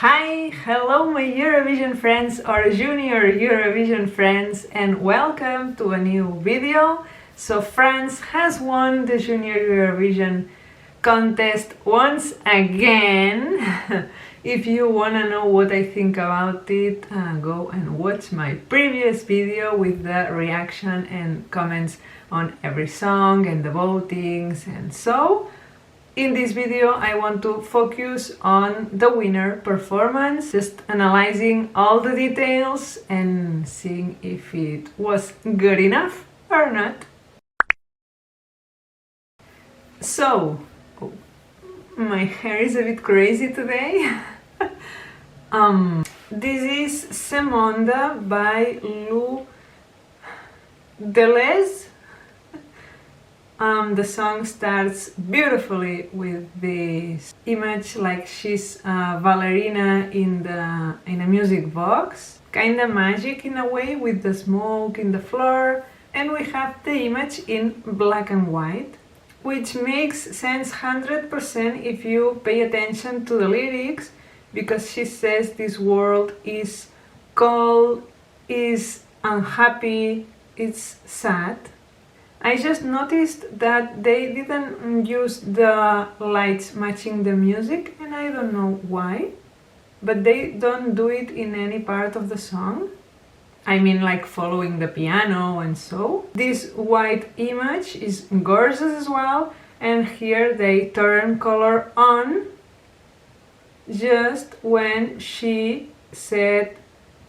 Hi, hello my Eurovision friends or Junior Eurovision friends, and welcome to a new video. So France has won the Junior Eurovision contest once again. If you wanna know what I think about it, go and watch my previous video with the reaction and comments on every song and the votings and so. In this video I want to focus on the winner performance, just analyzing all the details and seeing if it was good enough or not. So, my hair is a bit crazy today. This is Ce Monde by Lou Deleuze. The song starts beautifully with this image like she's a ballerina in a music box, kinda magic in a way with the smoke in the floor, and we have the image in black and white, which makes sense 100% if you pay attention to the lyrics, because she says this world is cold, is unhappy, it's sad. I just noticed that they didn't use the lights matching the music, and I don't know why, but they don't do it in any part of the song. I mean, like following the piano and so. This white image is gorgeous as well, and here they turn color on just when she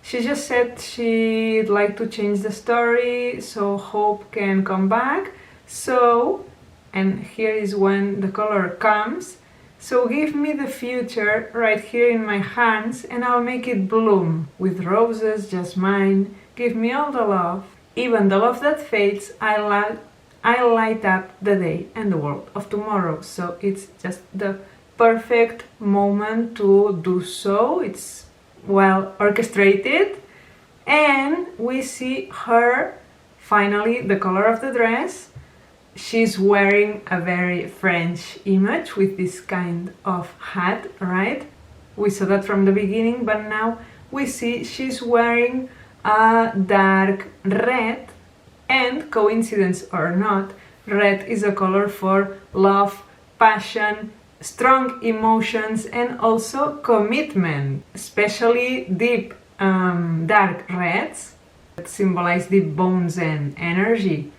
just said she'd like to change the story so hope can come back. So, and here is when the color comes. So give me the future right here in my hands and I'll make it bloom with roses, just mine. Give me all the love, even the love that fades. I light up the day and the world of tomorrow. So it's just the perfect moment to do so. It's well orchestrated, and we see her finally, the color of the dress. She's wearing a very French image with this kind of hat, right? We saw that from the beginning, but now we see she's wearing a dark red, and coincidence or not, red is a color for love, passion, strong emotions, and also commitment, especially deep dark reds that symbolize deep bones and energy.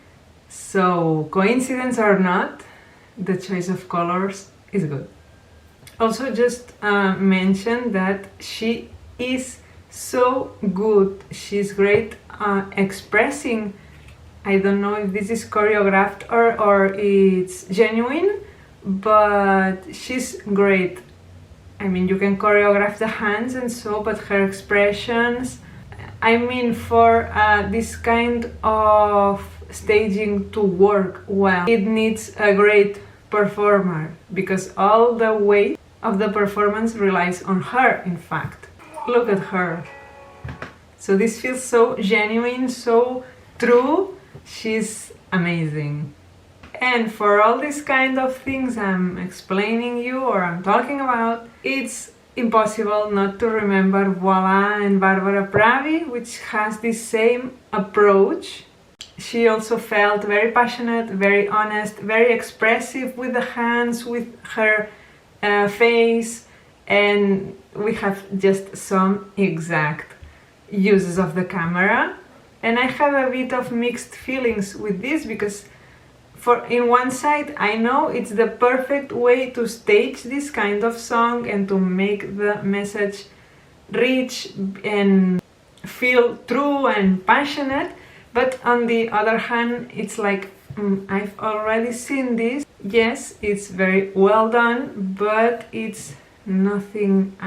So coincidence or not, the choice of colors is good. Also just mention that she is so good, she's great expressing. I don't know if this is choreographed or it's genuine, but she's great. I mean, you can choreograph the hands and so, but her expressions, I mean, for this kind of staging to work well, it needs a great performer, because all the weight of the performance relies on her, in fact. Look at her. So this feels so genuine, so true. She's amazing. And for all these kind of things I'm explaining you or I'm talking about, it's impossible not to remember Voila and Barbara Pravi, which has this same approach. She also felt very passionate, very honest, very expressive with the hands, with her face, and we have just some exact uses of the camera. And I have a bit of mixed feelings with this, because in one side, I know it's the perfect way to stage this kind of song and to make the message rich and feel true and passionate, but on the other hand, it's like, I've already seen this. Yes, it's very well done, but it's nothing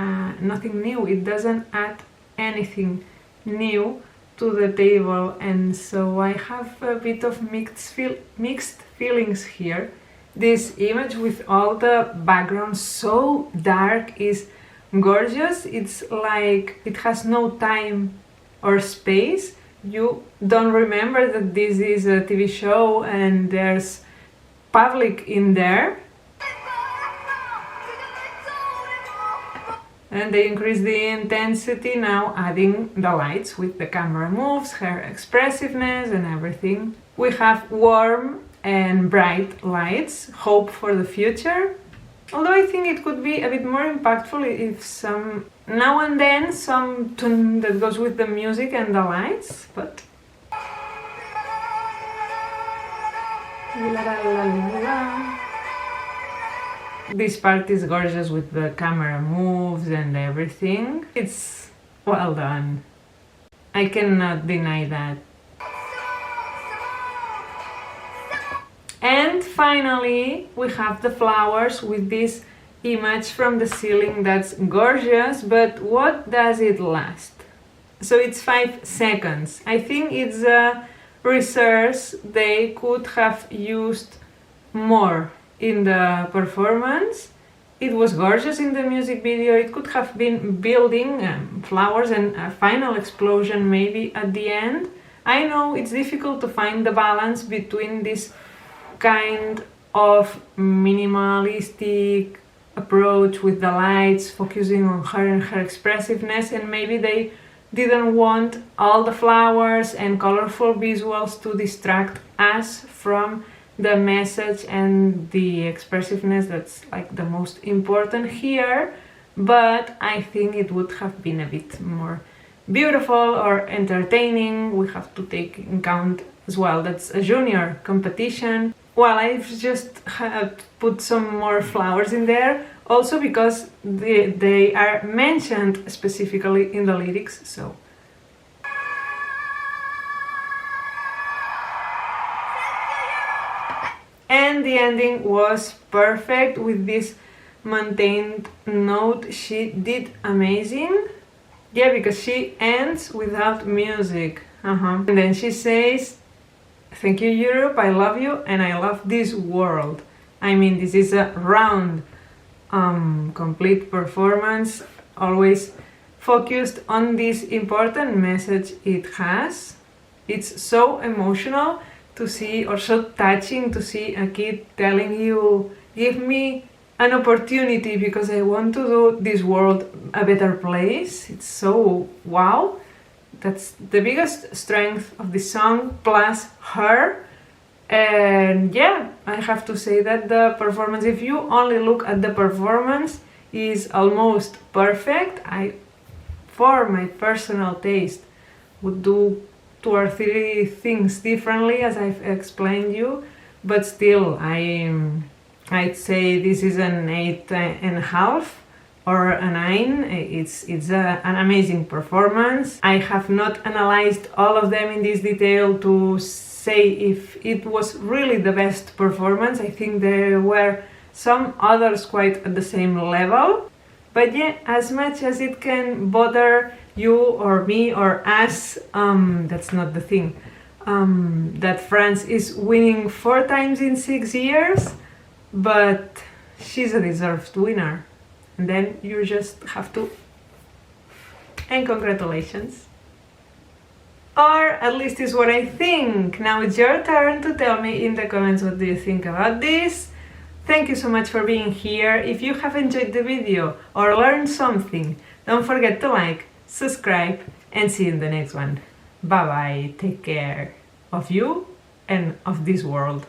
new. It doesn't add anything new to the table, and so I have a bit of mixed feelings here. This image with all the background so dark is gorgeous. It's like it has no time or space. You don't remember that this is a TV show and there's public in there. And they increase the intensity now, adding the lights with the camera moves, her expressiveness and everything. We have warm and bright lights, hope for the future. Although I think it could be a bit more impactful if now and then some tune that goes with the music and the lights, but this part is gorgeous with the camera moves and everything. It's well done. I cannot deny that. And finally, we have the flowers with this image from the ceiling that's gorgeous, but what does it last? So it's 5 seconds. I think it's a resource they could have used more in the performance. It was gorgeous in the music video. It could have been building flowers and a final explosion maybe at the end. I know it's difficult to find the balance between this kind of minimalistic approach with the lights, focusing on her and her expressiveness, and maybe they didn't want all the flowers and colorful visuals to distract us from the message and the expressiveness that's like the most important here. But I think it would have been a bit more beautiful or entertaining. We have to take in count as well that's a junior competition. Well, I've just put some more flowers in there, also because they are mentioned specifically in the lyrics, so. And the ending was perfect with this maintained note. She did amazing. Yeah, because she ends without music. And then she says, "Thank you, Europe, I love you, and I love this world." I mean, this is a round, complete performance, always focused on this important message it has. It's so emotional to see, or so touching to see a kid telling you, "Give me an opportunity because I want to do this world a better place." It's so wow. That's the biggest strength of the song, plus her. And yeah, I have to say that the performance, if you only look at the performance, is almost perfect. For my personal taste, would do 2 or 3 things differently, as I've explained you, but still, I'd say this is an 8.5 or a 9. It's an amazing performance. I have not analyzed all of them in this detail to say if it was really the best performance. I think there were some others quite at the same level. But yeah, as much as it can bother you or me or us, that's not the thing. That France is winning 4 times in 6 years, but she's a deserved winner. And then you just have to. And congratulations. Or at least is what I think. Now it's your turn to tell me in the comments what do you think about this. Thank you so much for being here. If you have enjoyed the video or learned something, don't forget to like, subscribe, and see you in the next one. Bye bye, take care of you and of this world.